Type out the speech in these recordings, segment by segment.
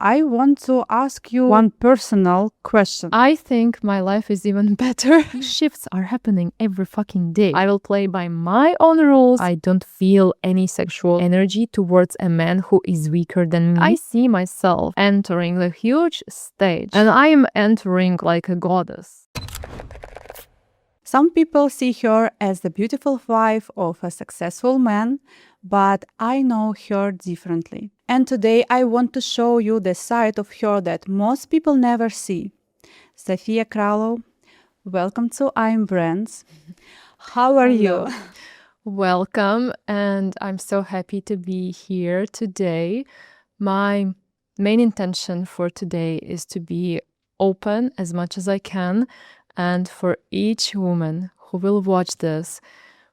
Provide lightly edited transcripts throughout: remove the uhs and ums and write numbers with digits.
I want to ask you one personal question. I think my life is even better. Shifts are happening every fucking day. I will play by my own rules. I don't feel any sexual energy towards a man who is weaker than me. I see myself entering the huge stage, and I am entering like a goddess. Some people see her as the beautiful wife of a successful man, but I know her differently. And today I want to show you the side of her that most people never see. Sofia Kralow, welcome to I'm Brands. How are you? Welcome, and I'm so happy to be here today. My main intention for today is to be open as much as I can, and for each woman who will watch this,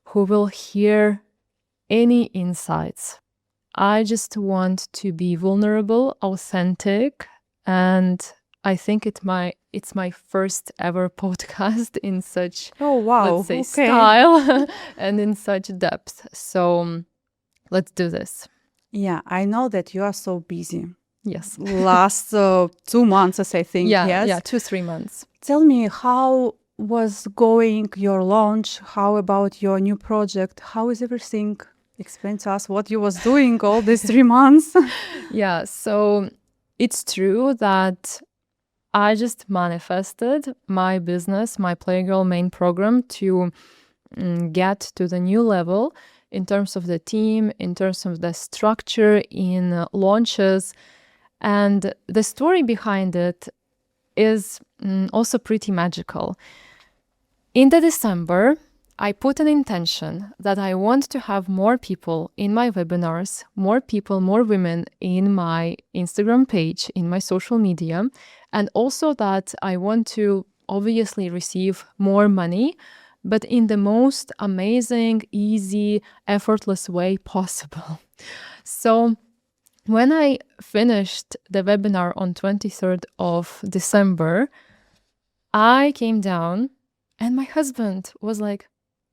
who will hear any insights, I just want to be vulnerable, authentic, and I think it's my first ever podcast in such, let's say, style and in such depth. So let's do this. Yeah, I know that you are so busy. Yes. Last 2 months, I think. Yeah, yes? 2-3 months. Tell me, how was going your launch? How about your new project? How is everything? Explain to us what you was doing all these 3 months. Yeah, so it's true that I just manifested my business, my Playgirl main program to get to the new level in terms of the team, in terms of the structure, in launches. And the story behind it is also pretty magical. In the December, I put an intention that I want to have more people in my webinars, more people, more women in my Instagram page, in my social media, and also that I want to obviously receive more money, but in the most amazing, easy, effortless way possible. So when I finished the webinar on 23rd of December, I came down and my husband was like,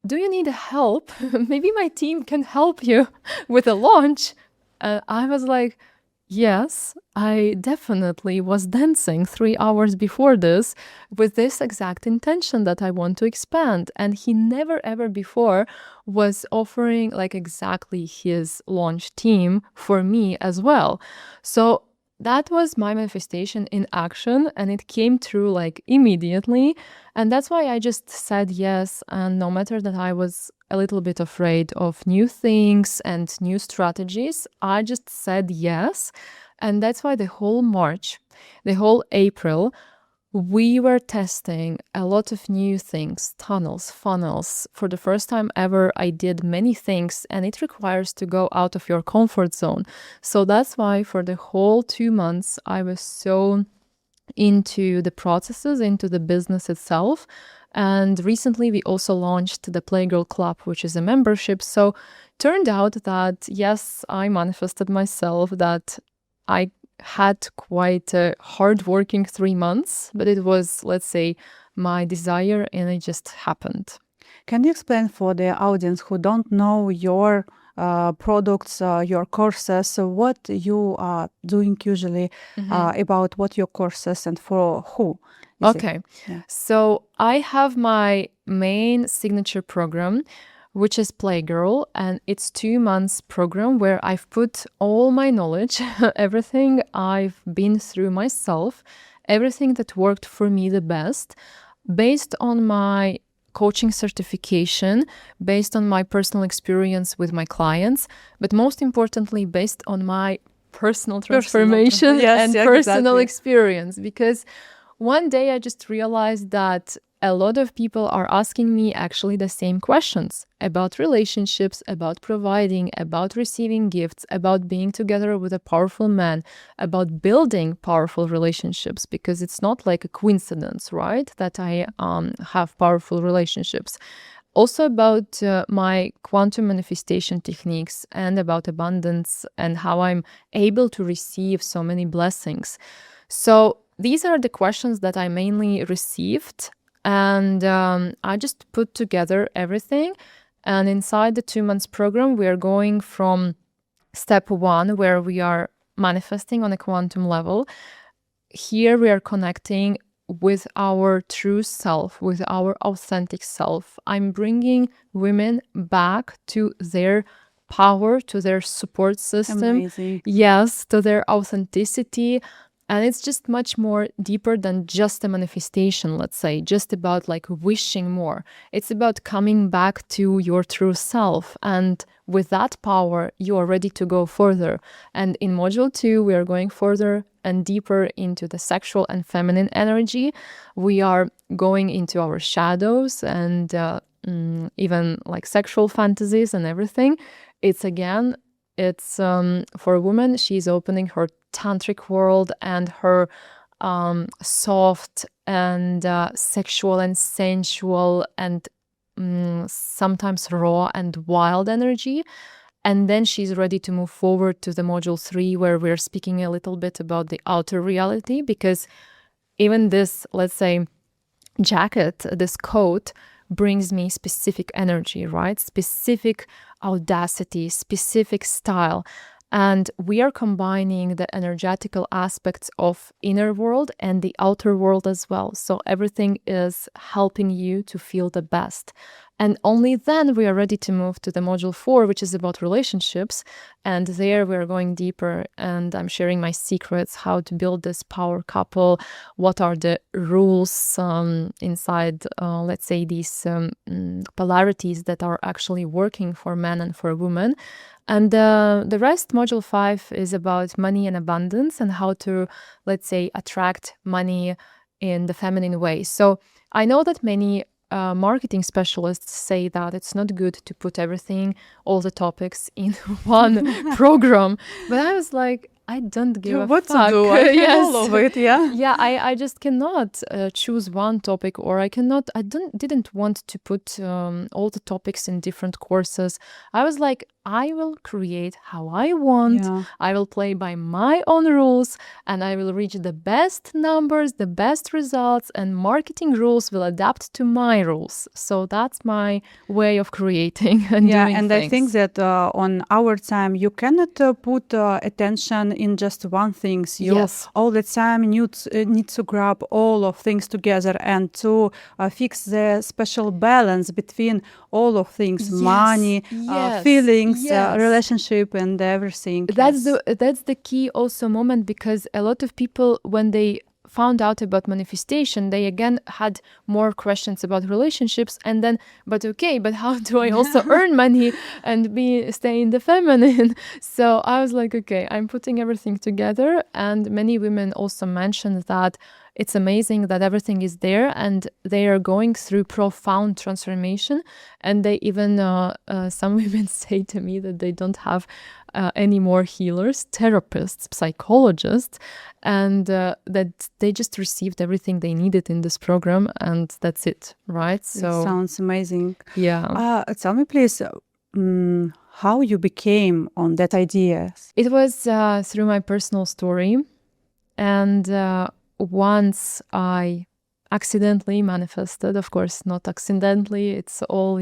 "Do you need help? Maybe my team can help you with a launch." I was like, yes, I definitely was dancing 3 hours before this with this exact intention that I want to expand. And he never ever before was offering like exactly his launch team for me as well. So that was my manifestation in action, and it came through like immediately. And that's why I just said yes. And no matter that I was a little bit afraid of new things and new strategies, I just said yes. And that's why the whole March, the whole April, we were testing a lot of new things, tunnels, funnels. For the first time ever, I did many things, and it requires to go out of your comfort zone. So that's why for the whole 2 months, I was so into the processes, into the business itself. And recently we also launched the Playgirl Club, which is a membership. So turned out that, yes, I manifested myself, that I had quite a hard-working 3 months, but it was, let's say, my desire, and it just happened. Can you explain for the audience who don't know your products, your courses, what you are doing usually, about what your courses and for who? Okay, so I have my main signature program, which is Playgirl, and it's 2 months program where I've put all my knowledge, everything I've been through myself, everything that worked for me the best, based on my coaching certification, based on my personal experience with my clients, but most importantly, based on my personal transformation and personal experience. Because one day I just realized that a lot of people are asking me actually the same questions about relationships, about providing, about receiving gifts, about being together with a powerful man, about building powerful relationships, because it's not like a coincidence, right, that I have powerful relationships. Also about my quantum manifestation techniques and about abundance and how I'm able to receive so many blessings. So these are the questions that I mainly received. And I just put together everything. And inside the 2 months program, we are going from step 1, where we are manifesting on a quantum level. Here we are connecting with our true self, with our authentic self. I'm bringing women back to their power, to their support system. Amazing. Yes, to their authenticity. And it's just much more deeper than just a manifestation, let's say, just about like wishing more. It's about coming back to your true self. And with that power, you are ready to go further. And in module 2, we are going further and deeper into the sexual and feminine energy. We are going into our shadows and even like sexual fantasies and everything. It's for a woman, she's opening her tantric world and her soft and sexual and sensual and sometimes raw and wild energy. And then she's ready to move forward to the module 3, where we're speaking a little bit about the outer reality, because even this, let's say, jacket, this coat, brings me specific energy, right? Specific audacity, specific style. And we are combining the energetical aspects of inner world and the outer world as well. So everything is helping you to feel the best. And only then we are ready to move to the module 4, which is about relationships. And there we're going deeper, and I'm sharing my secrets, how to build this power couple, what are the rules inside, let's say, these polarities that are actually working for men and for women. And the rest, module 5, is about money and abundance and how to, let's say, attract money in the feminine way. So I know that many marketing specialists say that it's not good to put everything, all the topics in one program. But I was like, I don't give a what fuck. to do? I have Yes. all of it, yeah. Yeah, I just cannot choose one topic, or I didn't want to put all the topics in different courses. I was like, I will create how I want. Yeah. I will play by my own rules, and I will reach the best numbers, the best results, and marketing rules will adapt to my rules. So that's my way of creating and Yeah, doing and things. I think that on our time, you cannot put attention in just one thing. You Yes. all the time need to grab all of things together and to fix the special balance between all of things, Yes, money, yes, feelings, yes. relationship, and everything. That's Yes. that's the key also moment, because a lot of people, when they found out about manifestation, they again had more questions about relationships, and then, but how do I also earn money and stay in the feminine? So I was like, okay, I'm putting everything together. And many women also mentioned that it's amazing that everything is there, and they are going through profound transformation. And they even, some women say to me that they don't have any more healers, therapists, psychologists, and that they just received everything they needed in this program, and that's it, right? So It sounds amazing. yeah. Tell me, please, how you became on that idea? It was through my personal story. And once I accidentally manifested, of course, not accidentally, it's all,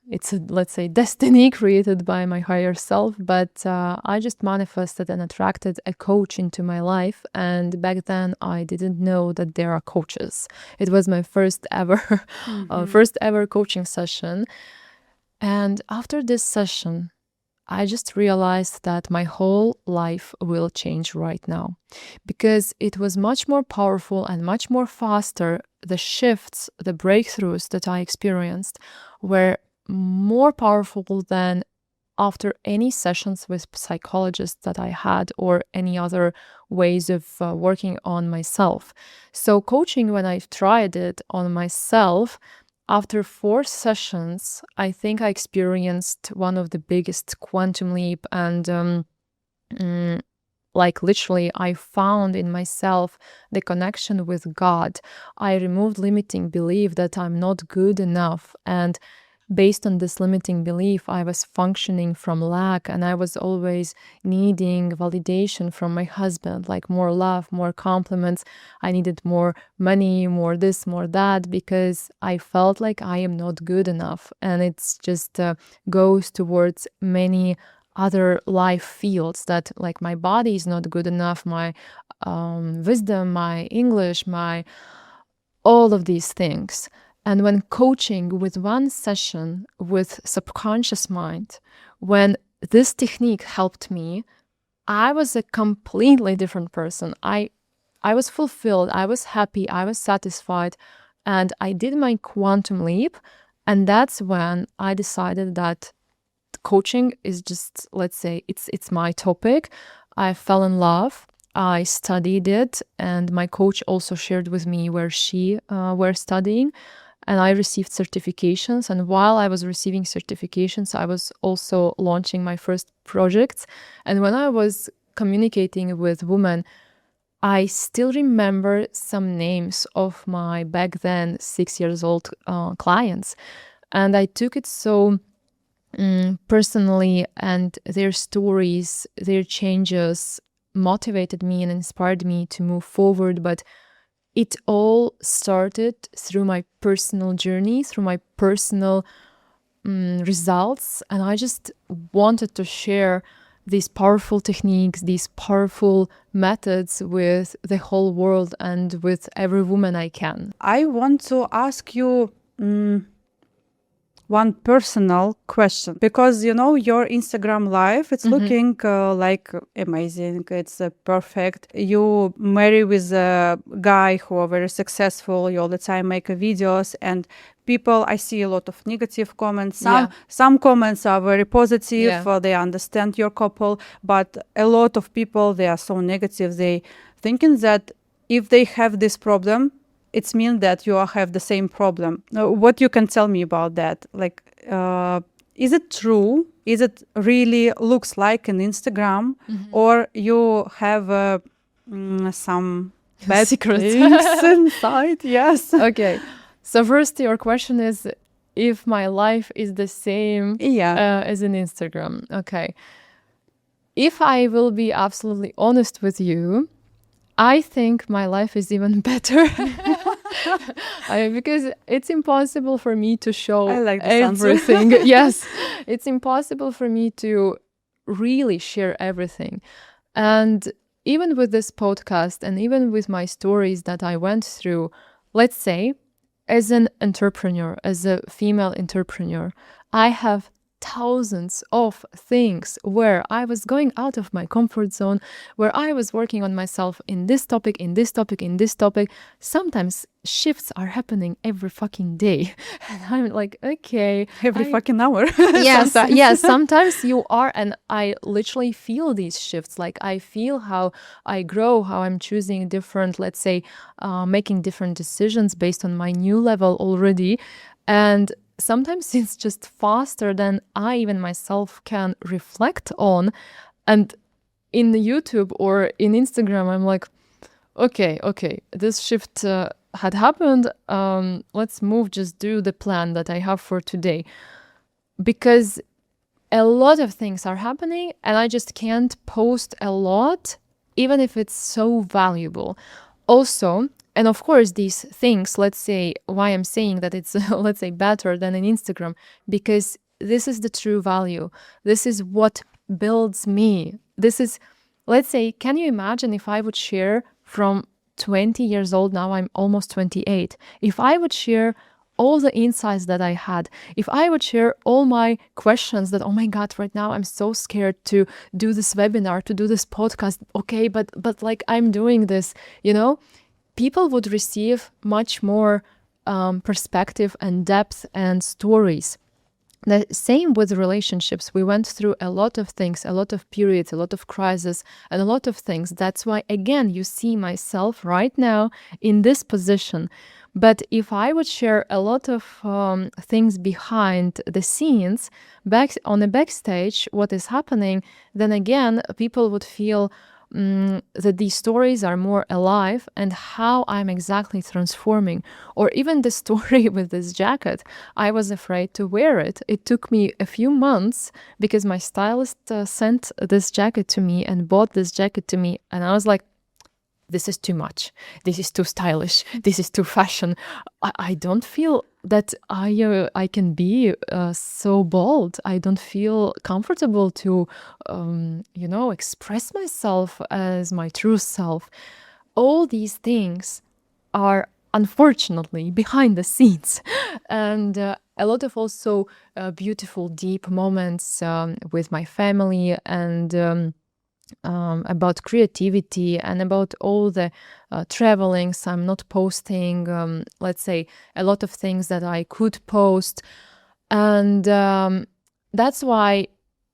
it's a, let's say, destiny created by my higher self. But I just manifested and attracted a coach into my life. And back then I didn't know that there are coaches. It was my first ever coaching session. And after this session, I just realized that my whole life will change right now, because it was much more powerful and much more faster. The shifts, the breakthroughs that I experienced were more powerful than after any sessions with psychologists that I had, or any other ways of working on myself. So coaching, when I tried it on myself, after 4 sessions, I think I experienced one of the biggest quantum leap, and like literally I found in myself the connection with God. I removed limiting belief that I'm not good enough, and based on this limiting belief, I was functioning from lack, and I was always needing validation from my husband, like more love, more compliments. I needed more money, more this, more that, because I felt like I am not good enough. And it's just goes towards many other life fields, that like my body is not good enough, my wisdom, my English, my all of these things. And when coaching with one session with subconscious mind, when this technique helped me, I was a completely different person. I was fulfilled, I was happy, I was satisfied, and I did my quantum leap. And that's when I decided that coaching is just, let's say, it's my topic. I fell in love. I studied it, and my coach also shared with me where she were studying, and I received certifications. And while I was receiving certifications, I was also launching my first projects. And when I was communicating with women, I still remember some names of my back then 6 years old clients, and I took it so personally, and their stories, their changes motivated me and inspired me to move forward. But it all started through my personal journey, through my personal results. And I just wanted to share these powerful techniques, these powerful methods with the whole world and with every woman I can. I want to ask you one personal question, because your Instagram life, it's looking like amazing, it's perfect. You marry with a guy who are very successful, you all the time make videos, and people, I see a lot of negative comments. Some comments are very positive, they understand your couple, but a lot of people, they are so negative. They thinking that if they have this problem, it means that you have the same problem. What you can tell me about that? Like, is it true? Is it really looks like an Instagram, or you have some bad secrets things inside? Yes. Okay. So first, your question is if my life is the same as in Instagram. Okay. If I will be absolutely honest with you, I think my life is even better. Because it's impossible for me to show everything. Yes, it's impossible for me to really share everything. And even with this podcast, and even with my stories that I went through, let's say, as an entrepreneur, as a female entrepreneur, I have thousands of things where I was going out of my comfort zone, where I was working on myself in this topic, in this topic, in this topic. Sometimes shifts are happening every fucking day. And I'm like, okay. Every fucking hour. Yes, yes, sometimes you are. And I literally feel these shifts. Like I feel how I grow, how I'm choosing different, let's say, making different decisions based on my new level already. And sometimes it's just faster than I even myself can reflect on. And in the YouTube or in Instagram, I'm like, okay, this shift had happened. Let's move, just do the plan that I have for today. Because a lot of things are happening and I just can't post a lot, even if it's so valuable. Also, and of course, these things, let's say, why I'm saying that it's, let's say, better than an Instagram, because this is the true value. This is what builds me. This is, let's say, can you imagine if I would share from 20 years old, now I'm almost 28, if I would share all the insights that I had, if I would share all my questions that, oh my God, right now I'm so scared to do this webinar, to do this podcast. Okay, but like I'm doing this, people would receive much more perspective and depth and stories. The same with relationships. We went through a lot of things, a lot of periods, a lot of crises, and a lot of things. That's why, again, you see myself right now in this position. But if I would share a lot of things behind the scenes, back on the backstage, what is happening, then again, people would feel that these stories are more alive and how I'm exactly transforming. Or even the story with this jacket, I was afraid to wear it. It took me a few months because my stylist sent this jacket to me and bought this jacket to me. And I was like, this is too much. This is too stylish. This is too fashion. I don't feel that I can be so bold. I don't feel comfortable to, express myself as my true self. All these things are unfortunately behind the scenes, and a lot of also beautiful, deep moments with my family, and about creativity and about all the travelings I'm not posting, let's say a lot of things that I could post. And that's why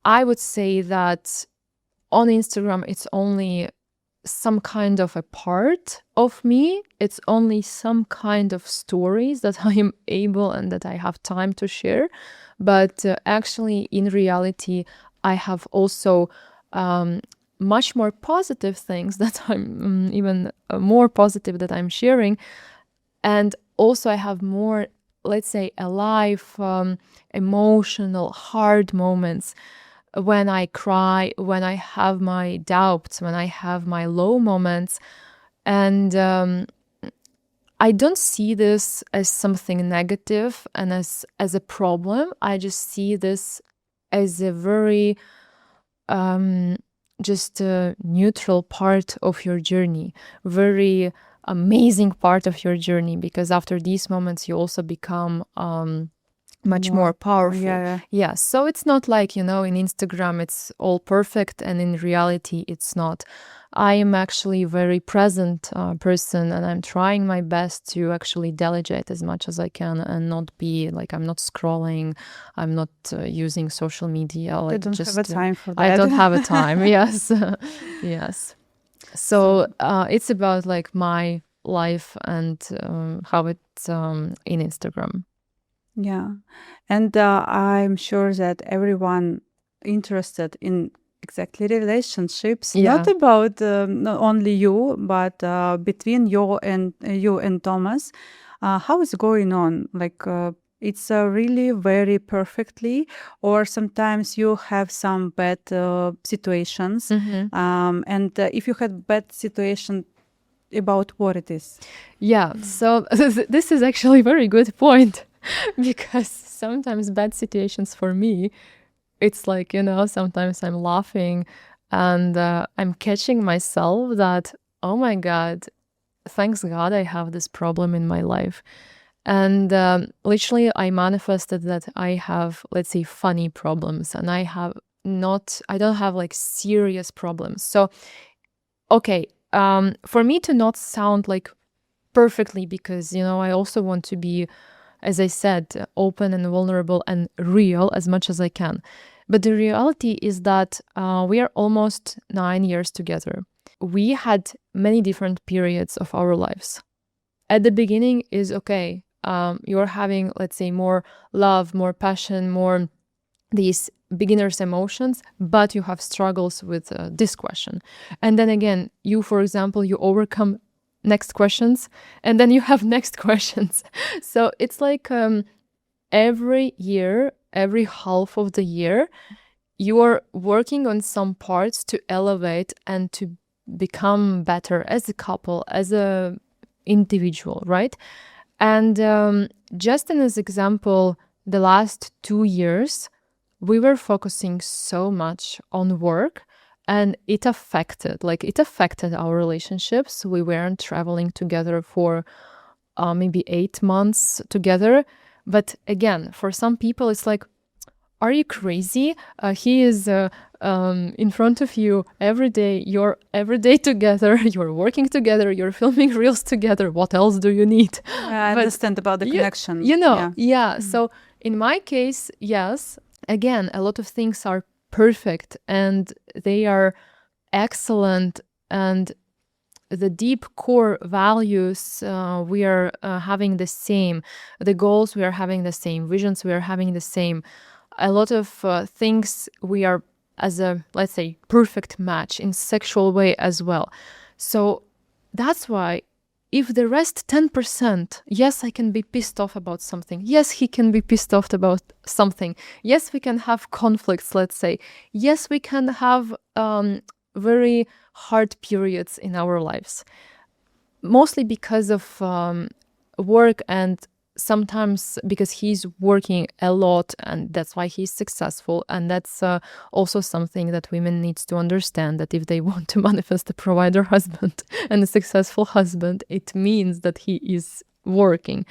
I would say that on Instagram, it's only some kind of a part of me. It's only some kind of stories that I am able and that I have time to share. But actually, in reality, I have also much more positive things that I'm even more positive that I'm sharing. And also I have more, let's say, alive, emotional, hard moments when I cry, when I have my doubts, when I have my low moments. And I don't see this as something negative and as a problem. I just see this as a very just a neutral part of your journey, very amazing part of your journey, because after these moments you also become much more powerful. Yeah. So it's not like, in Instagram it's all perfect, and in reality it's not. I am actually a very present person, and I'm trying my best to actually delegate as much as I can and not be like, I'm not scrolling, I'm not using social media. Like, I don't have a time for that. I don't have a time. Yes. Yes. So it's about like my life and how it's in Instagram. Yeah. And I'm sure that everyone interested in exactly relationships, not about not only you, but between you and Thomas. How is going on? Like, it's really very perfectly, or sometimes you have some bad situations. And if you had bad situation, about what it is? Yeah. So this is actually a very good point. Because sometimes bad situations for me, it's like, sometimes I'm laughing and I'm catching myself that, oh my God, thanks God I have this problem in my life. And literally I manifested that I have, let's say, funny problems, and I don't have like serious problems. So, okay, for me to not sound like perfectly, because, I also want to be, as I said, open and vulnerable and real as much as I can. But the reality is that we are almost 9 years together. We had many different periods of our lives. At the beginning is okay. You're having, let's say, more love, more passion, more these beginner's emotions, but you have struggles with this question. And then again, for example, you overcome next questions, and then you have next questions. So it's like every year, every half of the year, you are working on some parts to elevate and to become better as a couple, as a individual, right? And just as example, the last 2 years, we were focusing so much on work, and it affected our relationships. We weren't traveling together for maybe 8 months together. But again, for some people, it's like, are you crazy? He is in front of you every day. You're every day together. You're working together. You're filming reels together. What else do you need? I understand about the connection. Yeah. So in my case, yes. Again, a lot of things are perfect and they are excellent, and the deep core values we are having the same, the goals we are having the same, visions we are having the same, a lot of things we are as a, let's say, perfect match in sexual way as well. So that's why, if the rest 10%, yes, I can be pissed off about something. Yes, he can be pissed off about something. Yes, we can have conflicts, let's say. Yes, we can have very hard periods in our lives. Mostly because of work and sometimes because he's working a lot and that's why he's successful, and that's also something that women needs to understand, that if they want to manifest a provider husband and a successful husband, it means that he is working.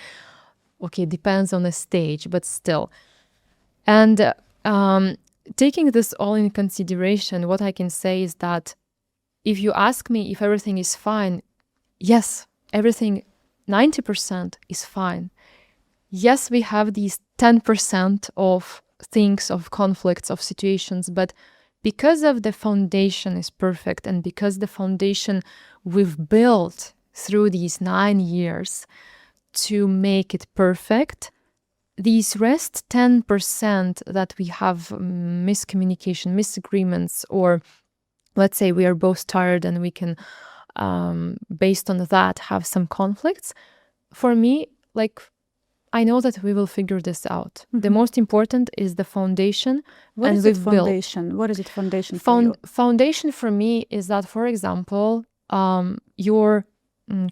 Okay, depends on the stage, but still. And taking this all in consideration, what I can say is that if you ask me if everything is fine, yes, everything 90% is fine. Yes, we have these 10% of things, of conflicts, of situations, but because of the foundation is perfect, and because the foundation we've built through these 9 years to make it perfect, these rest 10% that we have miscommunication, misagreements, or let's say we are both tired and we can, based on that, have some conflicts. For me, like, I know that we will figure this out. The most important is the foundation. What is it, foundation? What is it, foundation for you? Foundation for me is that, for example, your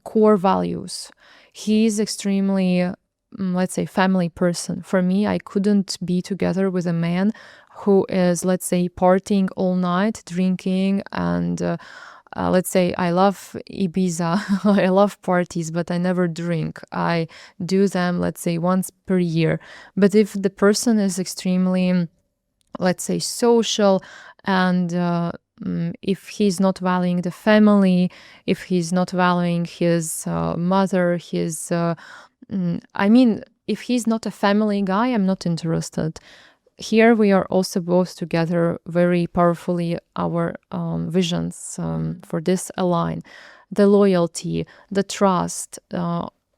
core values. He's extremely, let's say, family person. For me, I couldn't be together with a man who is, let's say, partying all night, drinking, and let's say I love Ibiza, I love parties, but I never drink. I do them, let's say, once per year. But if the person is extremely, let's say, social, and if he's not valuing the family, if he's not valuing his mother, his, if he's not a family guy, I'm not interested. Here we are also both together very powerfully, our visions for this align. The loyalty, the trust,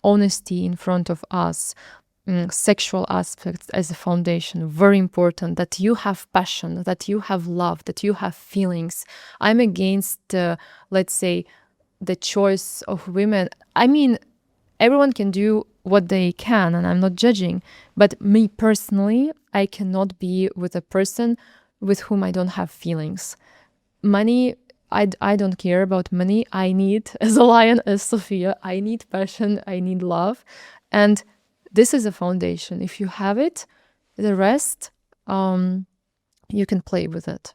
honesty in front of us, sexual aspects as a foundation, very important, that you have passion, that you have love, that you have feelings. I'm against, let's say, the choice of women. I mean, everyone can do what they can, and I'm not judging, but me personally, I cannot be with a person with whom I don't have feelings. Money, I don't care about money. I need, as a lion, as Sofia, I need passion, I need love, and this is a foundation. If you have it, the rest, you can play with it.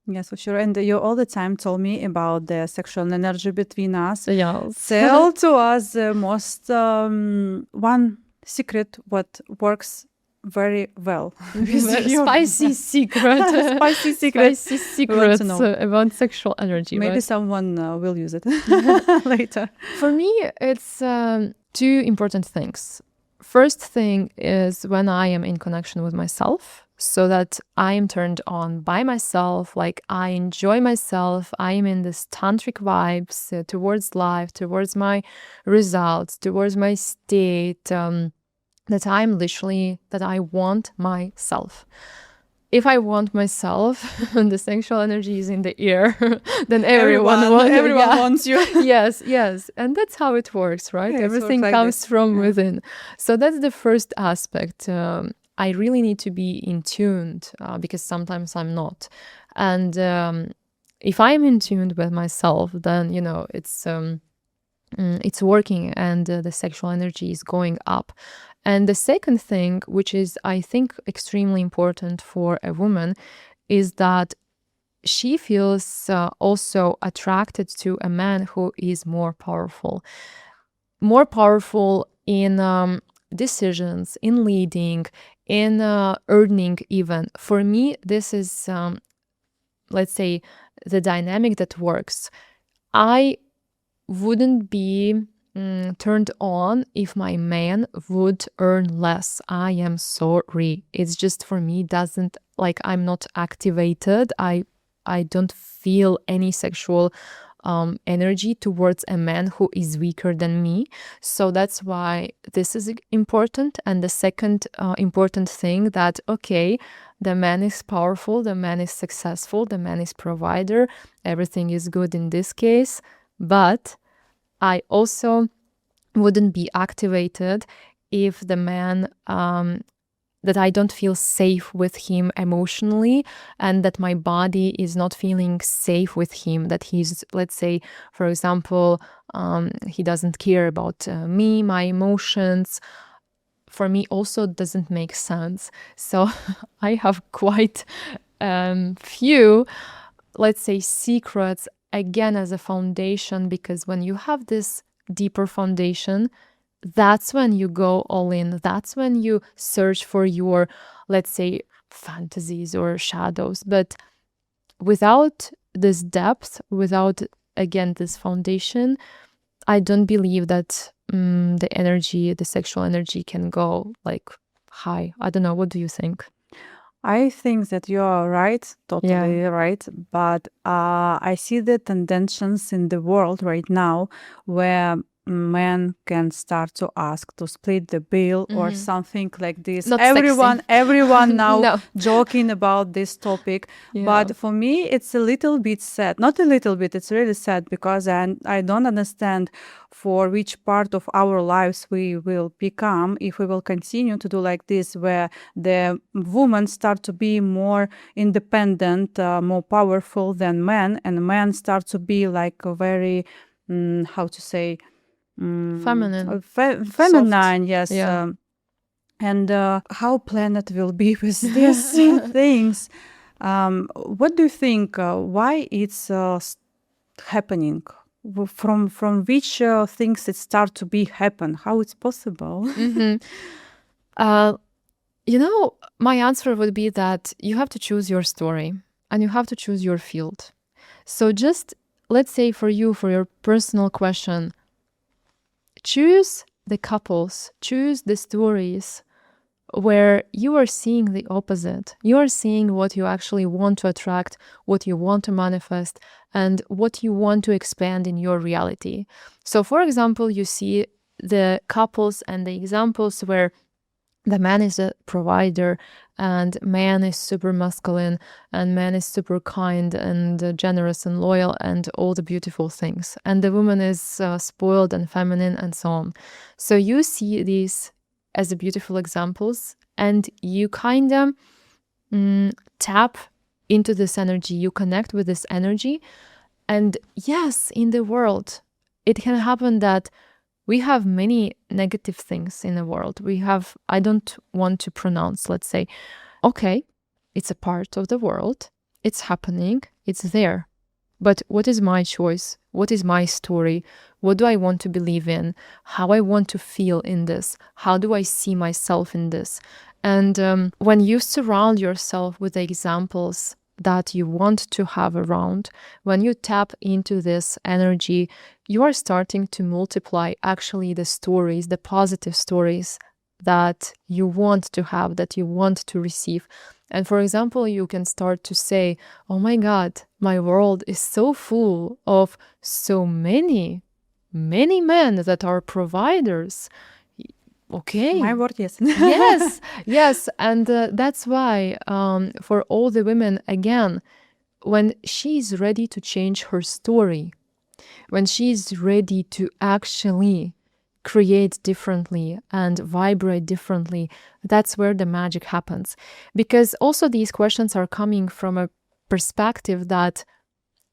Yes, for sure. And you all the time told me about the sexual energy between us. Yes. Tell to us the most one secret what works very well. Spicy secret. Spicy secret. Spicy secrets about sexual energy. Maybe right? someone will use it later. For me, it's two important things. First thing is when I am in connection with myself, so that I am turned on by myself, like I enjoy myself, I am in this tantric vibes towards life, towards my results, towards my state, that I'm literally, that I want myself. If I want myself and the sexual energy is in the air, then everyone wants you. Yes. And that's how it works, right? Yeah, everything like comes this. from within. So that's the first aspect. I really need to be in tuned because sometimes I'm not. And if I'm in tuned with myself, then, it's working, and the sexual energy is going up. And the second thing, which is, I think, extremely important for a woman, is that she feels also attracted to a man who is more powerful in decisions, in leading, in earning even. For me, this is, let's say, the dynamic that works. I wouldn't be turned on if my man would earn less. I am sorry. It's just, for me, doesn't, like, I'm not activated. I don't feel any sexual energy towards a man who is weaker than me. So that's why this is important. And the second important thing, that, okay, the man is powerful, the man is successful, the man is provider, everything is good in this case, but I also wouldn't be activated if the man, that I don't feel safe with him emotionally, and that my body is not feeling safe with him, that he's, let's say, for example, he doesn't care about me, my emotions. for me also doesn't make sense. So I have quite few, let's say, secrets again as a foundation, because when you have this deeper foundation, that's when you go all in. That's when you search for your, let's say, fantasies or shadows. But without this depth, without, again, this foundation, I don't believe that the energy, the sexual energy can go like high. I don't know. What do you think? I think that you are right, totally right. But I see the tendencies in the world right now where men can start to ask to split the bill or something like this. Not Everyone now No. joking about this topic. Yeah. But for me, it's a little bit sad. Not a little bit, it's really sad, because I don't understand for which part of our lives we will become if we will continue to do like this, where the women start to be more independent, more powerful than men, and men start to be like a very, how to say, Feminine. feminine, yes. Yeah. And how planet will be with these things. What do you think? Why it's happening? From which things it start to be happen? How it's possible? My answer would be that you have to choose your story and you have to choose your field. So just, let's say for you, for your personal question, choose the couples, choose the stories where you are seeing the opposite. You are seeing what you actually want to attract, what you want to manifest, and what you want to expand in your reality. So, for example, you see the couples and the examples where the man is a provider and man is super masculine and man is super kind and generous and loyal and all the beautiful things. And the woman is spoiled and feminine and so on. So you see these as beautiful examples and you kind of tap into this energy. You connect with this energy. And yes, in the world, it can happen that we have many negative things in the world. I don't want to pronounce, let's say, okay, it's a part of the world. It's happening. It's there. But what is my choice? What is my story? What do I want to believe in? How I want to feel in this? How do I see myself in this? And when you surround yourself with the examples that you want to have around, when you tap into this energy, you are starting to multiply actually the stories, the positive stories that you want to have, that you want to receive. And for example, you can start to say, oh my God, my world is so full of so many men that are providers. Okay. My word, yes. Yes. And that's why for all the women, again, when she's ready to change her story, when she's ready to actually create differently and vibrate differently, that's where the magic happens. Because also these questions are coming from a perspective that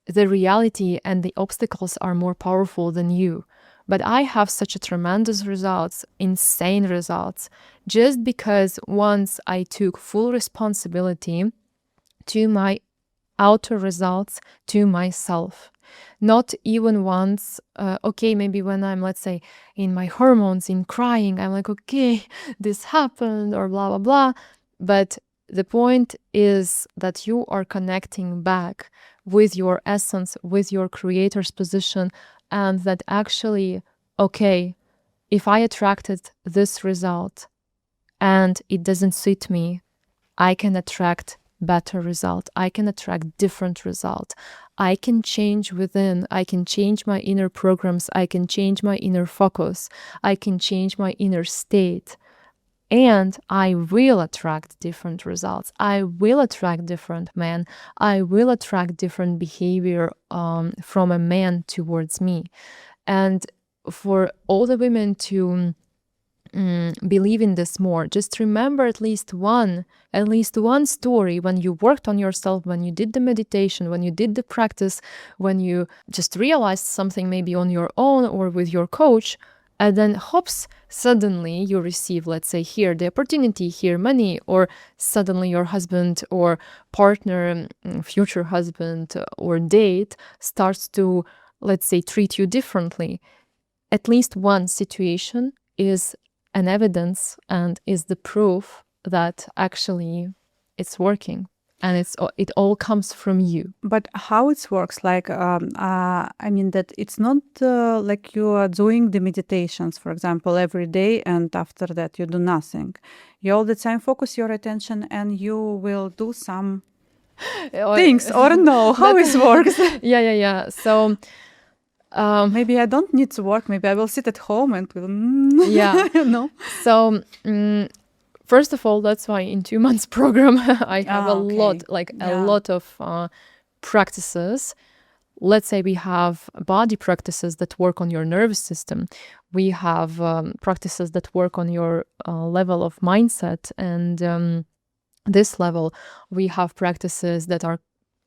the reality and the obstacles are more powerful than you. But I have such a tremendous results, insane results, just because once I took full responsibility to my outer results, to myself. Not even once, okay, maybe when I'm, let's say, in my hormones, in crying, I'm like, okay, this happened or blah, blah, blah. But the point is that you are connecting back with your essence, with your creator's position, and that actually, okay, if I attracted this result and it doesn't suit me, I can attract better result. I can attract different result. I can change within. I can change my inner programs. I can change my inner focus. I can change my inner state. And I will attract different results. I will attract different men. I will attract different behavior from a man towards me. And for all the women to believe in this more, just remember at least one story when you worked on yourself, when you did the meditation, when you did the practice, when you just realized something maybe on your own or with your coach, And then hops, suddenly you receive, let's say, here the opportunity, here money, or suddenly your husband or partner, future husband or date starts to, let's say, treat you differently. At least one situation is an evidence and is the proof that actually it's working, and it all comes from you. But how it works, like, I mean that it's not like you are doing the meditations, for example, every day, and after that you do nothing. You all the time focus your attention and you will do some things, or no? How it works? Yeah. So Maybe I don't need to work. Maybe I will sit at home and will, yeah. you know. So first of all, that's why in 2 months program I have a lot, like a lot of practices. Let's say we have body practices that work on your nervous system. We have practices that work on your level of mindset, and this level. We have practices that are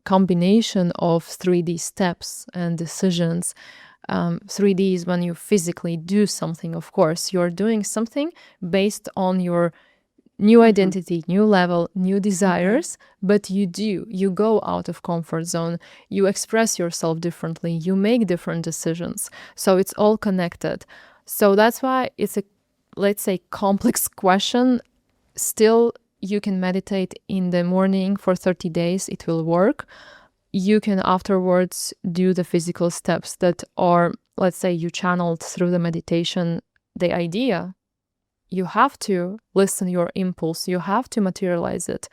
combination of 3D steps and decisions. 3D is when you physically do something. Of course, you're doing something based on your new identity, new level, new desires, but you go out of comfort zone, you express yourself differently, you make different decisions. So it's all connected. So that's why it's a, let's say, complex question. Still, you can meditate in the morning for 30 days, it will work. You can afterwards do the physical steps that are, let's say, you channeled through the meditation, the idea. You have to listen your impulse. You have to materialize it.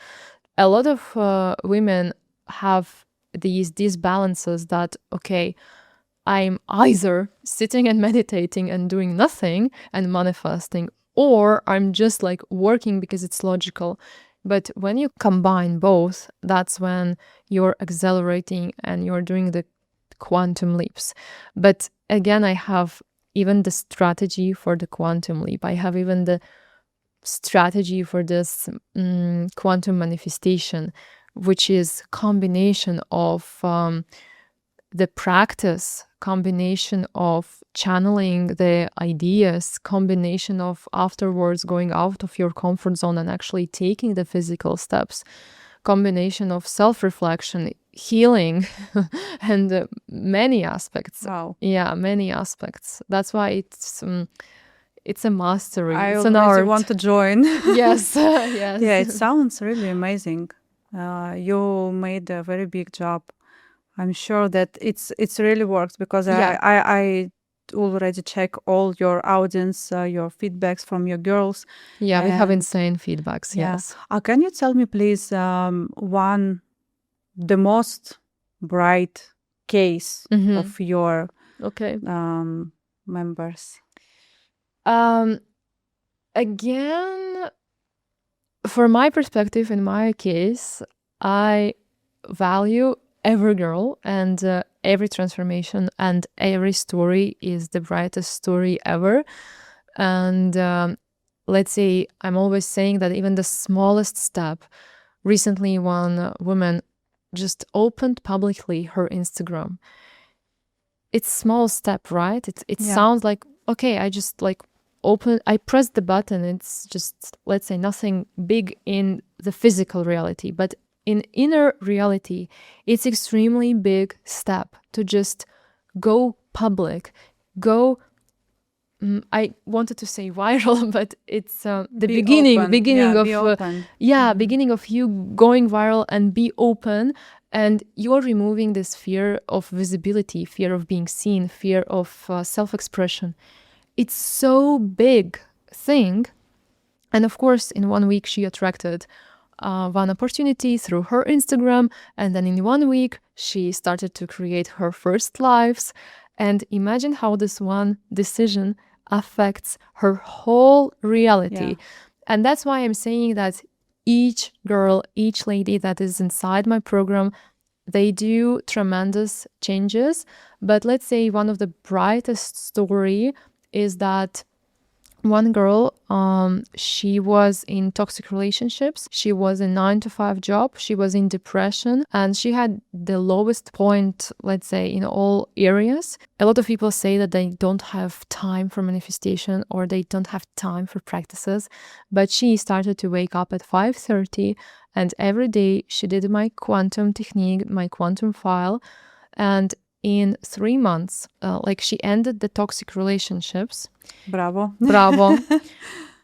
A lot of women have these disbalances that, okay, I'm either sitting and meditating and doing nothing and manifesting, or I'm just like working because it's logical. But when you combine both, that's when you're accelerating and you're doing the quantum leaps. But again, I have even the strategy for the quantum leap. I have even the strategy for this quantum manifestation, which is combination of the practice, combination of channeling the ideas, combination of afterwards going out of your comfort zone and actually taking the physical steps, combination of self-reflection, healing, and many aspects. Wow. Yeah, many aspects. That's why it's a mastery. It's an an art. want to join. Yes, yes. Yeah, it sounds really amazing. You made a very big job. I'm sure that it's really works, because I already check all your audience, your feedbacks from your girls. Yeah, we have insane feedbacks. Yes. Can you tell me, please, the most bright case of your members? Again, from my perspective, in my case, I value every girl, and every transformation and every story is the brightest story ever. And let's say, I'm always saying that even the smallest step. Recently, one woman just opened publicly her Instagram. It's a small step, right? It sounds like, okay, I just like I pressed the button. It's just, let's say, nothing big in the physical reality, but in inner reality, it's extremely big step to just go public, go. I wanted to say viral, but it's the beginning of beginning of you going viral and be open, and you're removing this fear of visibility, fear of being seen, fear of self-expression. It's so big thing, and of course, in 1 week she attracted one opportunity through her Instagram, and then in 1 week she started to create her first lives. And imagine how this one decision affects her whole reality. And that's why I'm saying that each girl, each lady that is inside my program, they do tremendous changes. But let's say one of the brightest story is that one girl, she was in toxic relationships. She was in 9 to 5 job. She was in depression, and she had the lowest point, let's say, in all areas. A lot of people say that they don't have time for manifestation or they don't have time for practices, but she started to wake up at 5:30, and every day she did my quantum technique, my quantum file, and in 3 months, like she ended the toxic relationships. Bravo. Bravo,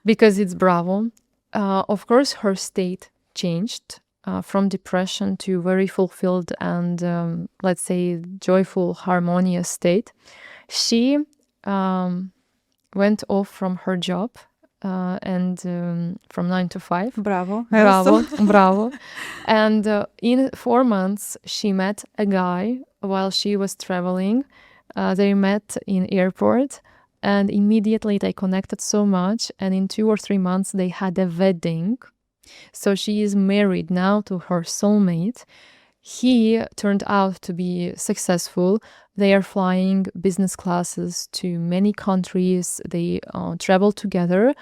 because it's bravo. Of course, her state changed from depression to very fulfilled and, let's say, joyful, harmonious state. She went off from her job and from 9 to 5. Bravo. Bravo, Also. bravo. And in 4 months, she met a guy while she was traveling. They met in airport, and immediately they connected so much. And in 2 or 3 months, they had a wedding. So she is married now to her soulmate. He turned out to be successful. They are flying business classes to many countries. They travel together.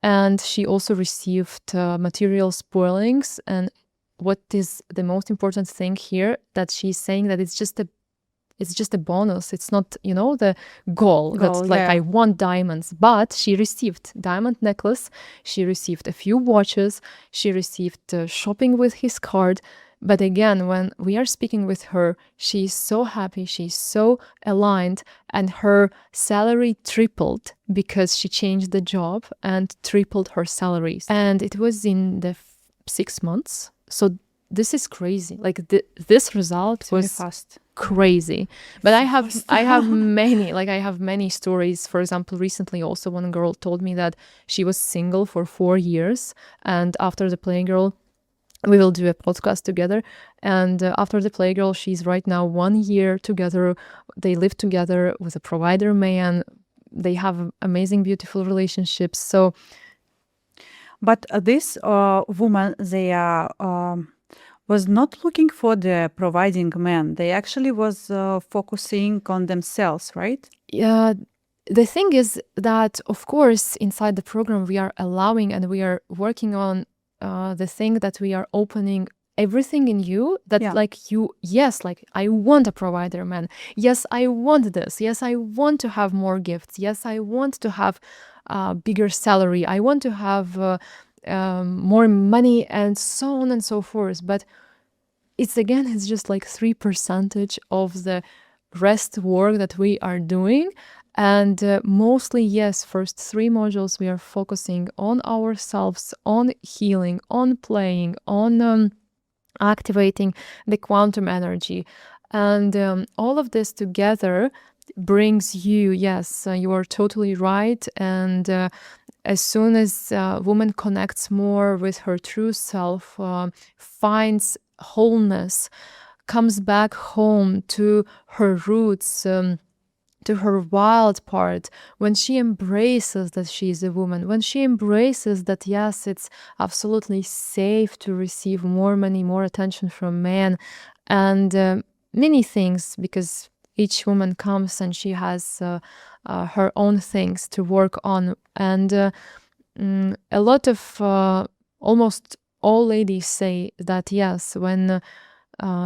And she also received material spoilings. And what is the most important thing here, that she's saying that it's just a bonus. It's not, the goal. That's like, yeah. I want diamonds. But she received diamond necklace. She received a few watches. She received shopping with his card. But again, when we are speaking with her, she's so happy, she's so aligned, and her salary tripled because she changed the job and tripled her salaries. And it was in the 6 months. So this is crazy. Like this result was fast. Crazy. But I have many stories. For example, recently also one girl told me that she was single for 4 years, and after the Playgirl, we will do a podcast together. And after the Playgirl, she's right now 1 year together. They live together with a provider man. They have amazing, beautiful relationships. So, but this woman, they was not looking for the providing man. They actually was focusing on themselves, right? Yeah. The thing is that, of course, inside the program, we are allowing and we are working on the thing that we are opening everything in you that, like, yes, like, I want a provider man. Yes, I want this. Yes, I want to have more gifts. Yes, I want to have bigger salary. I want to have more money, and so on and so forth. But it's just like 3% of the rest work that we are doing. And mostly, yes, first 3 modules, we are focusing on ourselves, on healing, on playing, on activating the quantum energy. And all of this together brings you, yes, you are totally right. And as soon as a woman connects more with her true self, finds wholeness, comes back home to her roots, to her wild part, when she embraces that she is a woman, when she embraces that, yes, it's absolutely safe to receive more money, more attention from men, and many things, because each woman comes and she has her own things to work on. And a lot of, almost all ladies say that, yes, when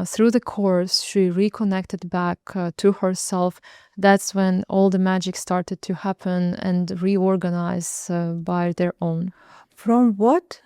through the course she reconnected back to herself, that's when all the magic started to happen and reorganize by their own. From what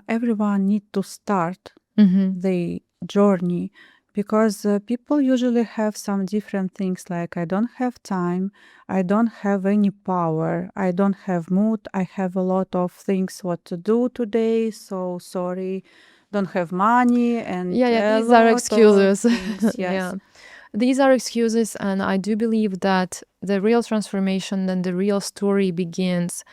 everyone need to start the journey, because people usually have some different things, like, I don't have time, I don't have any power, I don't have mood, I have a lot of things what to do today, so sorry, don't have money, and these are excuses. Things, yes. Yeah, these are excuses, and I do believe that the real transformation and the real story begins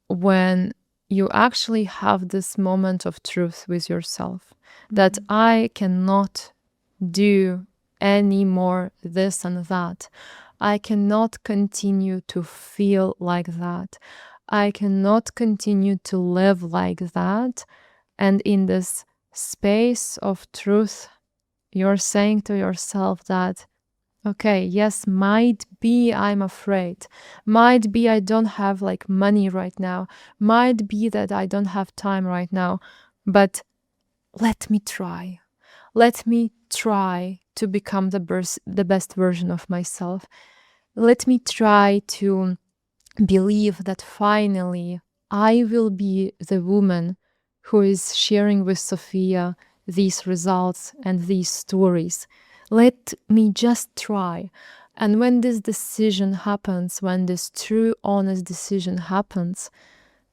when you actually have this moment of truth with yourself, that I cannot do any more this and that. I cannot continue to feel like that. I cannot continue to live like that. And in this space of truth, you're saying to yourself that, okay, yes, might be I'm afraid. Might be I don't have like money right now. Might be that I don't have time right now. But let me try. Let me try to become the best version of myself. Let me try to believe that finally I will be the woman who is sharing with Sofia these results and these stories. Let me just try. And when this decision happens, when this true, honest decision happens,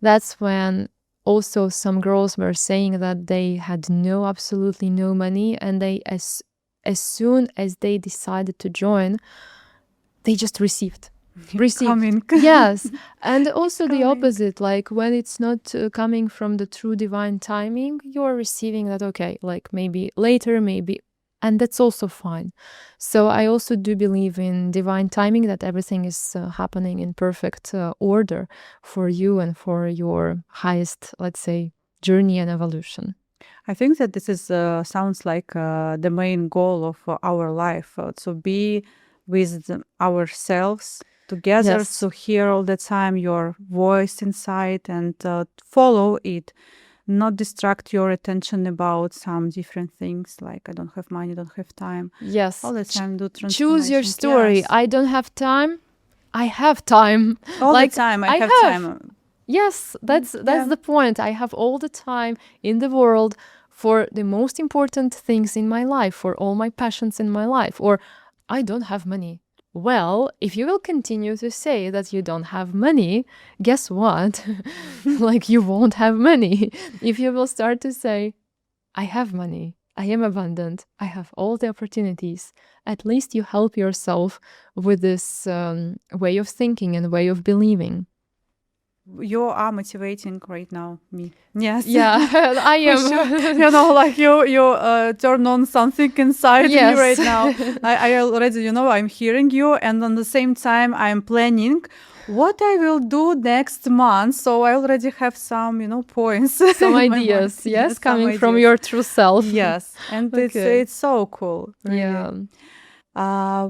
that's when also some girls were saying that they had absolutely no money, and they, as soon as they decided to join, they just received. Coming. Yes. And also the Coming. opposite, like when it's not coming from the true divine timing, you're receiving that, okay, like maybe later, maybe, and that's also fine. So I also do believe in divine timing, that everything is happening in perfect order for you and for your highest, let's say, journey and evolution. I think that this is sounds like the main goal of our life, to be with ourselves together, Yes. to hear all the time your voice inside and follow it, not distract your attention about some different things like I don't have money, don't have time. Yes. All the time do Choose your transformation. story. Yes. I don't have time. I have time. All Like, the time I have have. time. Yes, that's Yeah. the point. I have all the time in the world for the most important things in my life, for all my passions in my life. Or I don't have money. Well, if you will continue to say that you don't have money, guess what? Like, you won't have money. If you will start to say, I have money, I am abundant, I have all the opportunities, at least you help yourself with this way of thinking and way of believing. You are motivating right now me. Yes. Yeah, I For am. sure. You know, like you turn on something inside me Yes. right now. I already, you know, I'm hearing you, and on the same time, I'm planning what I will do next month. So I already have some, you know, points, Some in my ideas, mind. yes, Some coming from ideas. your true self. Yes, and Okay. it's so cool. Really. Yeah.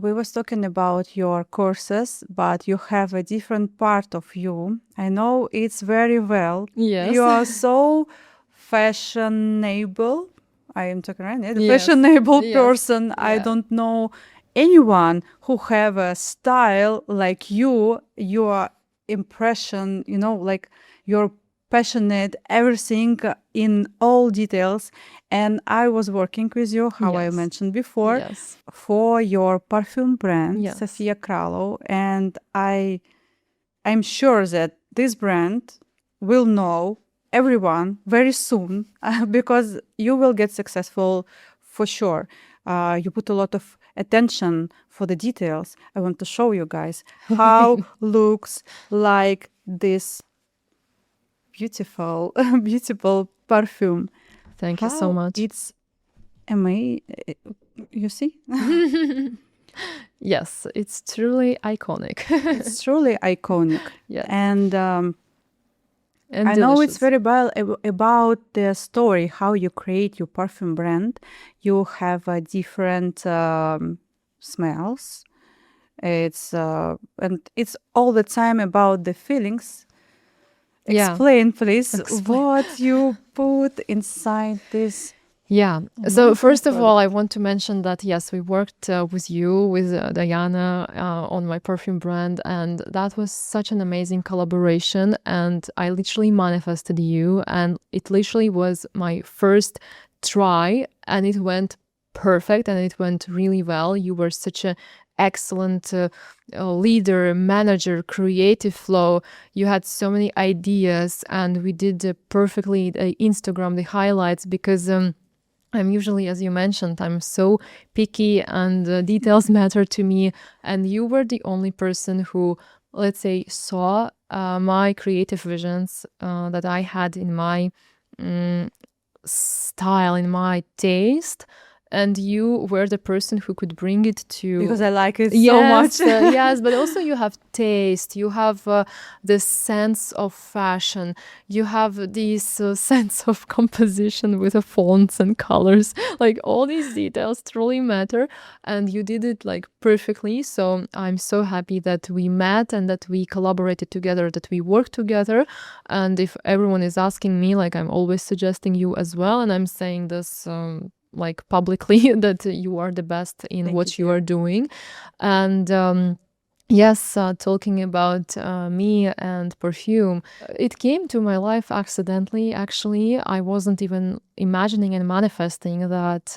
We was talking about your courses, but you have a different part of you. I know it's very well. Yes. You are so fashionable. I am talking right, yeah? The Yes. fashionable Yes. person. I Yeah. don't know anyone who have a style like you. Your impression, you know, like you're passionate, everything in all details. And I was working with you, how I Yes. mentioned before, Yes. for your perfume brand, Yes. Sofia Kralow, and I'm sure that this brand will know everyone very soon because you will get successful for sure. You put a lot of attention for the details. I want to show you guys how looks like this beautiful, beautiful perfume. Thank you so How much. it's amazing. You see? Yes, it's truly iconic. It's truly iconic. Yes. And And I know it's delicious. very well about the story, how you create your perfume brand. You have different smells. It's and it's all the time about the feelings. Yeah. Explain, please, Explain. what you put inside this. Yeah. So amazing first of all, I product. want to mention that yes, we worked with you, with Diana, on my perfume brand, and that was such an amazing collaboration. And I literally manifested you, and it literally was my first try, and it went perfect, and it went really well. You were such a excellent leader, manager, creative flow. You had so many ideas, and we did perfectly the Instagram, the highlights, because I'm usually, as you mentioned, I'm so picky, and details matter to me. And you were the only person who, let's say, saw my creative visions that I had in my style, in my taste. and you were the person who could bring it to, Because I like it yes, so much. yes, but also you have taste, you have this sense of fashion, you have this sense of composition with the fonts and colors, like all these details truly matter, and you did it like perfectly. So I'm so happy that we met and that we collaborated together, that we worked together. And if everyone is asking me, like, I'm always suggesting you as well, and I'm saying this like publicly, that you are the best in Thank what you, you are doing. And yes, talking about me and perfume, it came to my life accidentally. Actually, I wasn't even imagining and manifesting that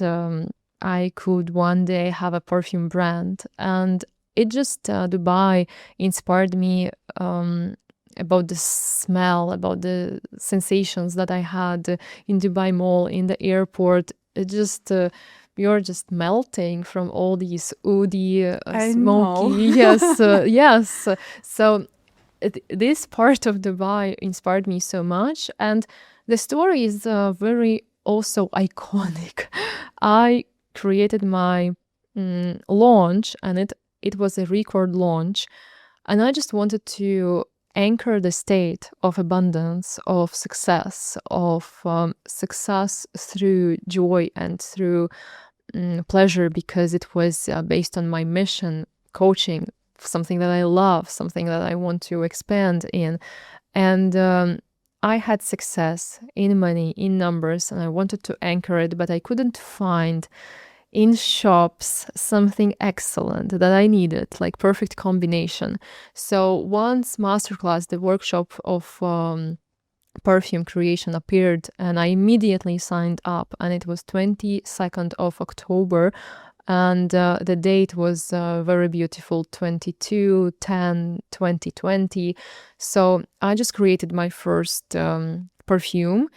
I could one day have a perfume brand. And it just, Dubai inspired me about the smell, about the sensations that I had in Dubai Mall, in the airport. It just, you're just melting from all these woody, I smoky. know. Yes, yes. So this part of Dubai inspired me so much, and the story is very also iconic. I created my launch, and it was a record launch, and I just wanted to anchor the state of abundance, of success through joy and through pleasure, because it was based on my mission, coaching, something that I love, something that I want to expand in. And I had success in money, in numbers, and I wanted to anchor it, but I couldn't find in shops something excellent that I needed, like perfect combination. So once masterclass, the workshop of perfume creation appeared, and I immediately signed up, and it was 22nd of October, and the date was very beautiful, 22/10/2020. So I just created my first perfume.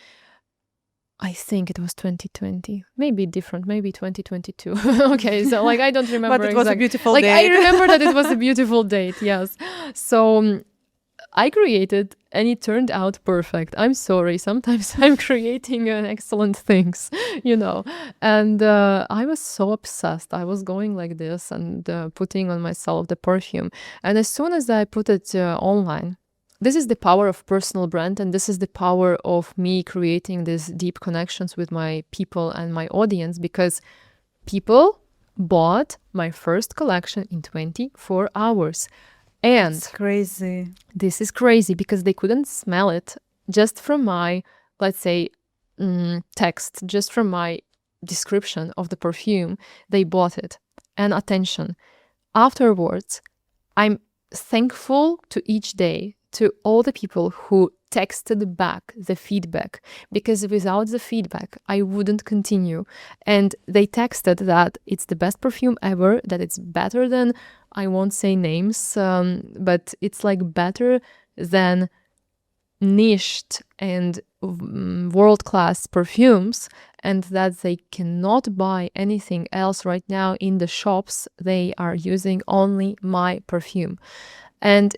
I think it was 2020, maybe different, maybe 2022. Okay, so like I don't remember. But it was a beautiful like date. I remember that it was a beautiful date. Yes, so I created, and it turned out perfect. I'm sorry, sometimes I'm creating excellent things, you know. And I was so obsessed. I was going like this and putting on myself the perfume. And as soon as I put it online, this is the power of personal brand, and this is the power of me creating these deep connections with my people and my audience, because people bought my first collection in 24 hours. And it's crazy. This is crazy because they couldn't smell it just from my, let's say, text, just from my description of the perfume. They bought it. And attention, afterwards, I'm thankful to each day to all the people who texted back the feedback, because without the feedback, I wouldn't continue. And they texted that it's the best perfume ever, that it's better than, I won't say names, but it's like better than niched and world-class perfumes, and that they cannot buy anything else right now in the shops. They are using only my perfume. And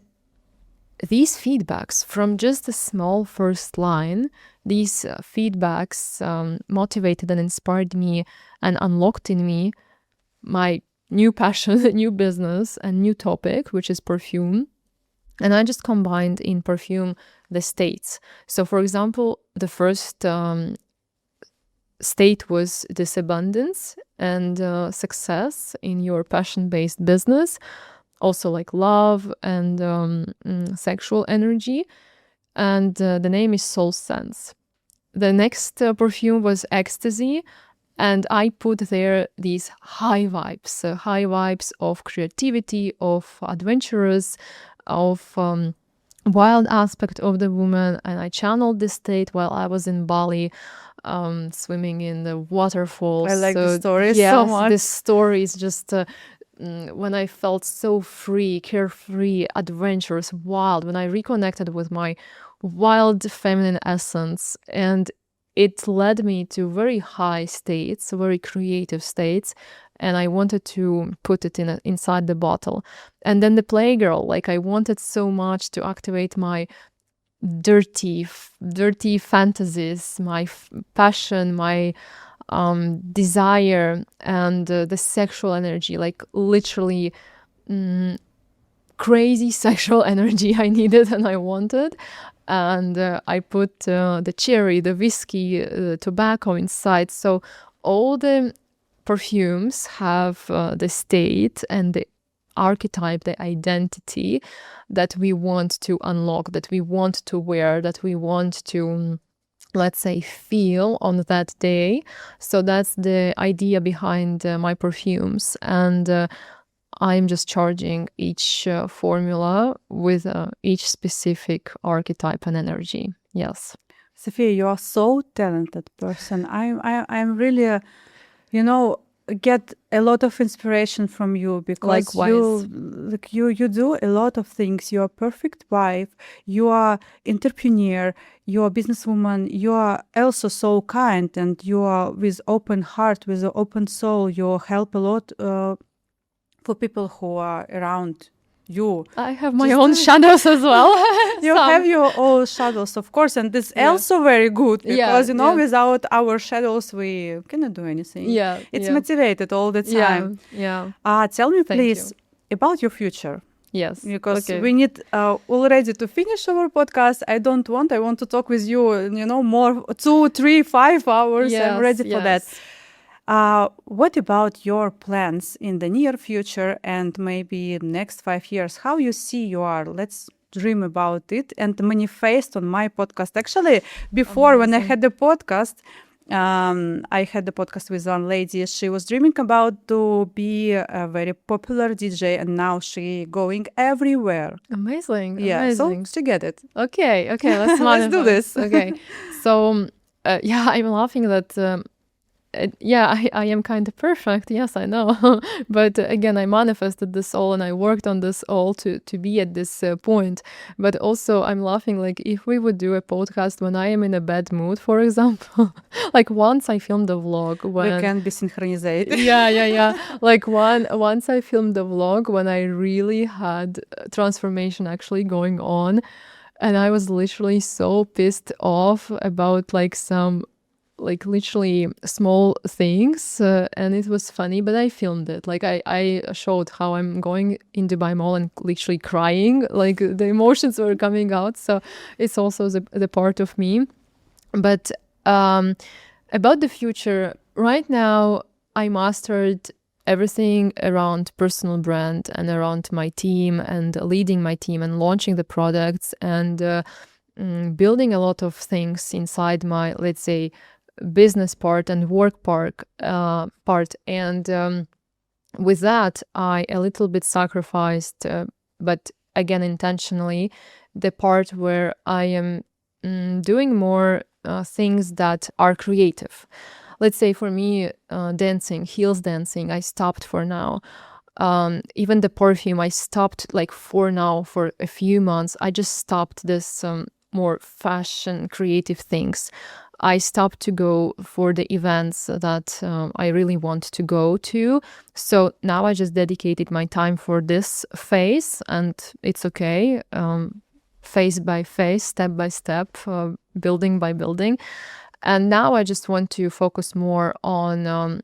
these feedbacks from just a small first line, these feedbacks motivated and inspired me and unlocked in me my new passion, new business, and new topic, which is perfume. And I just combined in perfume the states. So, for example, the first state was this abundance and success in your passion-based business. Also like love and sexual energy. And the name is Soul Sense. The next perfume was Ecstasy. And I put there these high vibes of creativity, of adventurous, of wild aspect of the woman. And I channeled this state while I was in Bali, swimming in the waterfalls. I like the story so much. This story is just when I felt so free, carefree, adventurous, wild, when I reconnected with my wild feminine essence. And it led me to very high states, very creative states, and I wanted to put it inside the bottle. And then the Playgirl, like I wanted so much to activate my dirty fantasies, my passion, my desire and the sexual energy, like literally crazy sexual energy I needed and I wanted. And I put the cherry, the whiskey, tobacco inside. So all the perfumes have the state and the archetype, the identity that we want to unlock, that we want to wear, that we want to, let's say, feel on that day. So that's the idea behind my perfumes. And I'm just charging each formula with each specific archetype and energy. Yes. Sofia, you are so talented person. I'm really, get a lot of inspiration from you because Likewise. you do a lot of things. You are a perfect wife. You are entrepreneur. You are a businesswoman. You are also so kind, and you are with open heart, with an open soul. You help a lot for people who are around you. I have my own shadows as well. You have your own shadows, of course, and this also very good because without our shadows we cannot do anything. It's motivated all the time. Tell me please about your future. Yes, because we need already to finish our podcast. I want to talk with you, more 2, 3, 5 hours. I'm ready for that. What about your plans in the near future and maybe next 5 years? How you see you are? Let's dream about it and manifest on my podcast. Actually, before when I had the podcast, I had the podcast with one lady. She was dreaming about to be a very popular DJ, and now she going everywhere. Amazing. So she get it. Okay, let's let's do this. Okay, so I'm laughing that. I am kind of perfect. Yes, I know. But again, I manifested this all and I worked on this all to be at this point. But also I'm laughing, like if we would do a podcast when I am in a bad mood, for example, like once I filmed a vlog when... We can be synchronized. Yeah. Like once I filmed a vlog when I really had transformation actually going on. And I was literally so pissed off about like some literally small things, and it was funny, but I filmed it. Like I showed how I'm going in Dubai Mall and literally crying, like the emotions were coming out. So it's also the part of me. But about the future, right now I mastered everything around personal brand and around my team and leading my team and launching the products and building a lot of things inside my, let's say, business part and work part. And with that, I a little bit sacrificed, but again, intentionally, the part where I am doing more things that are creative. Let's say for me, dancing, heels dancing, I stopped for now. Even the perfume, I stopped for a few months. I just stopped this more fashion creative things. I stopped to go for the events that I really want to go to. So now I just dedicated my time for this phase, and it's okay. Phase by phase, step by step, building by building. And now I just want to focus more on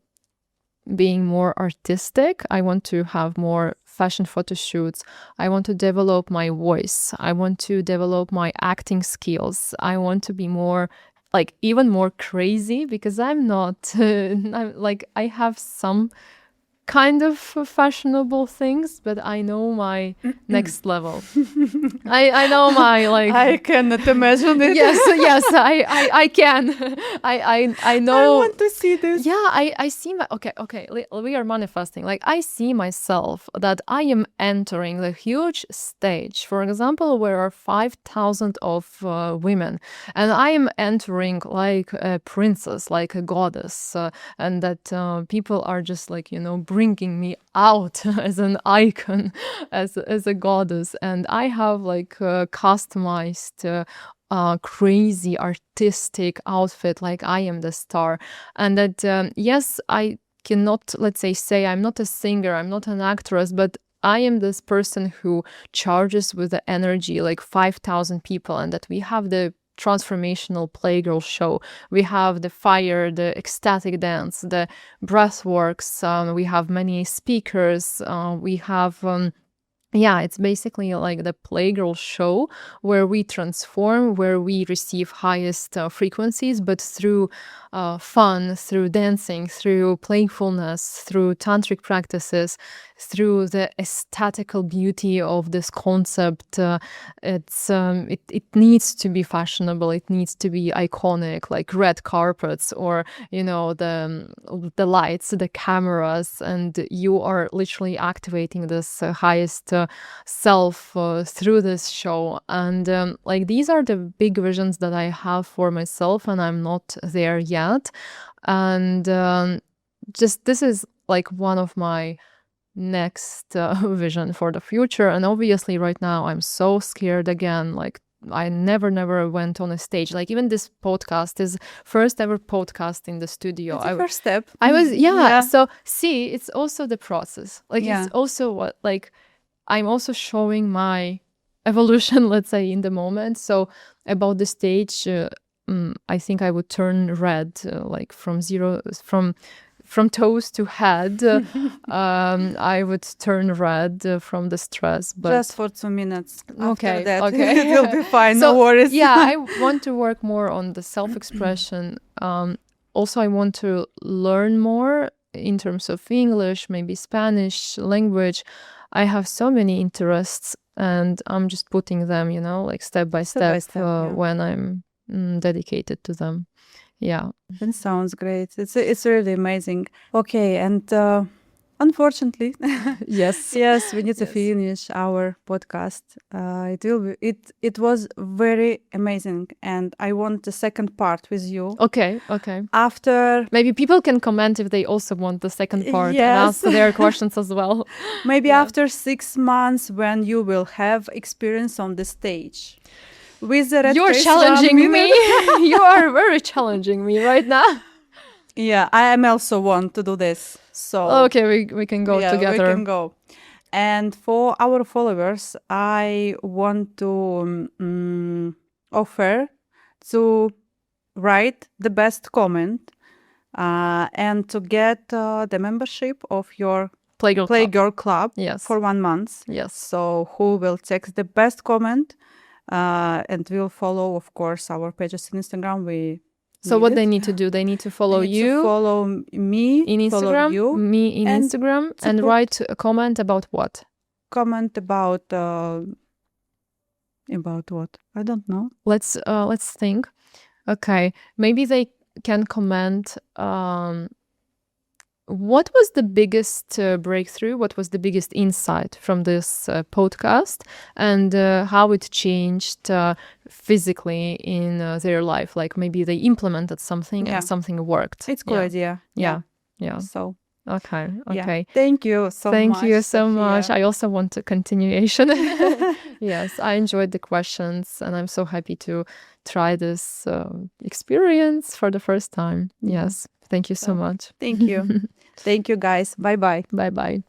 being more artistic. I want to have more fashion photo shoots. I want to develop my voice. I want to develop my acting skills. I want to be more even more crazy, because I'm not I have some kind of fashionable things, but I know my next level. I know my I cannot imagine it. Yes, I can. I know. I want to see this. Yeah, I see my okay. We are manifesting. I see myself that I am entering the huge stage. For example, where are 5,000 of women, and I am entering like a princess, like a goddess, and that people are just bringing me out as an icon, as a goddess, and I have customized crazy artistic outfit, like I am the star. And that yes, I cannot, let's say I'm not a singer, I'm not an actress, but I am this person who charges with the energy 5,000 people, and that we have the transformational playgirl show. We have the fire, the ecstatic dance, the breathworks. We have many speakers. We have it's basically like the playgirl show where we transform, where we receive highest frequencies, but through fun, through dancing, through playfulness, through tantric practices, through the aesthetical beauty of this concept. It needs to be fashionable. It needs to be iconic, like red carpets, or the lights, the cameras, and you are literally activating this highest self through this show. And like these are the big visions that I have for myself, and I'm not there yet. And just this is like one of my next vision for the future. And obviously right now I'm so scared again, like I never went on a stage. Like even this podcast is first ever podcast in the studio. It's the first step. I was so see, it's also the process. Like it's also what, like I'm also showing my evolution, let's say, in the moment. So about the stage, I think I would turn red, like from toes to head. I would turn red from the stress. But just for 2 minutes. Okay, After that, okay. it will be fine. So, no worries. I want to work more on the self-expression. Also, I want to learn more in terms of English, maybe Spanish language. I have so many interests, and I'm just putting them, like step by step, when I'm dedicated to them. Yeah. That sounds great. It's really amazing. Okay, and unfortunately, yes, we need to finish our podcast. It was very amazing, and I want the second part with you. Okay. After maybe people can comment if they also want the second part and ask their questions as well. Maybe after 6 months, when you will have experience on the stage. With the You're challenging me. You are very challenging me right now. Yeah, I am also want to do this. So okay, we can go together. We can go. And for our followers, I want to offer to write the best comment and to get the membership of your Playgirl Club for 1 month. Yes. So who will text the best comment and will follow, of course, our pages on Instagram. So what they need to do, they need to follow you, follow me in Instagram, follow you, me in Instagram, and write a comment about what? Comment about what? I don't know. Let's think. Okay, maybe they can comment. What was the biggest breakthrough? What was the biggest insight from this podcast, and how it changed physically in their life? Like maybe they implemented something and something worked. It's a good idea. Yeah. So okay. Thank you so much. Thank you so much. I also want a continuation. Yes, I enjoyed the questions, and I'm so happy to try this experience for the first time. Yes. Thank you so much. Thank you. Thank you, guys. Bye-bye. Bye-bye.